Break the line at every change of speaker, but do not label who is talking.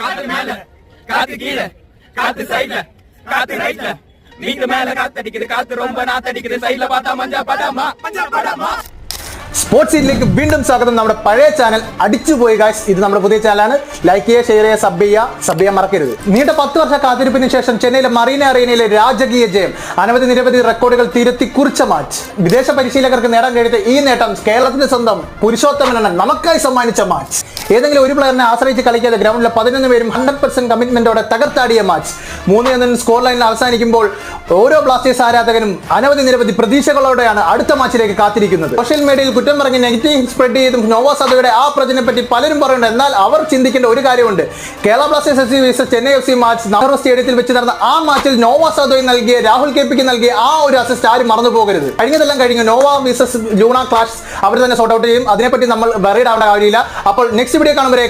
காத்து மேல காத்து கீழே காத்து சைடுல காத்து ரைட்ல நீங்க மேல காத்தடிக்குது காத்து ரொம்ப நாத்தடிக்குது சைடுல பார்த்தா மஞ்சா படாமா
സ്പോർട്സ് സീറ്റിലേക്ക് വീണ്ടും സ്വാഗതം. നമ്മുടെ പഴയ ചാനൽ അടിച്ചുപോയി ഗായ്സ്. ഇത് നമ്മുടെ പുതിയ ചാനലാണ്. ലൈക്ക് ചെയ്യുക, ഷെയർ ചെയ്യുക, സബ് ചെയ്യാൻ മറക്കരുത്. നീണ്ട 10 വർഷ കാത്തിരിപ്പിന് ശേഷം ചെന്നൈയിലെ മറീന അറീനയിലെ രാജകീയ ജയം, നിരവധി റെക്കോർഡുകൾ തിരുത്തി കുറിച്ച മാച്ച്, വിദേശ പരിശീലകർക്ക് നേടാൻ കഴിയാത്ത ഈ നേട്ടം കേരളത്തിന്റെ സ്വന്തം പുരുഷോത്തമനാണ് നമുക്കായി സമ്മാനിച്ച മാച്ച്. ഏതെങ്കിലും ഒരു പ്ലെയറിനെ ആശ്രയിച്ച് കളിക്കാതെ ഗ്രൗണ്ടിലെ 11 പേരും 100% കമ്മിറ്റ്മെന്റോടെ തകർത്താടിയ മാച്ച്. 3-1 സ്കോർ ലൈനിൽ അവസാനിക്കുമ്പോൾ ഓരോ ബ്ലാസ്റ്റേഴ്സ് ആരാധകനും നിരവധി പ്രതീക്ഷകളോടെയാണ് അടുത്ത മാച്ചിലേക്ക് കാത്തിരിക്കുന്നത്. സോഷ്യൽ മീഡിയയിൽ കുറ്റം പറഞ്ഞ് നെഗറ്റീവ് സ്പ്രെഡ് ചെയ്തും നോവ സദോയുടെ ആ പ്രചനെ പറ്റി പലരും പറയുന്നുണ്ട്. എന്നാൽ അവർ ചിന്തിക്കേണ്ട ഒരു കാര്യമുണ്ട്. Kerala Blasters FC vs Chennai FC match Nehru സ്റ്റേഡിയത്തിൽ വെച്ച് നടന്ന ആ മാച്ചിൽ നോവ സദോയ് നൽകിയ, രാഹുൽ KPക്ക് നൽകിയ ആ ഒരു അസിസ്റ്റ് ആരും മറന്നു പോകരുത്. കഴിഞ്ഞതെല്ലാം കഴിഞ്ഞു. നോവ vs ലൂണ ക്ലാഷ് അവർ തന്നെ സോർട്ട് ഔട്ട് ചെയ്യും. അതിനെപ്പറ്റി നമ്മൾ വെറീഡ് ആവേണ്ട കാര്യമില്ല. അപ്പോൾ നെക്സ്റ്റ് വീഡിയോ കാണുമ്പോൾ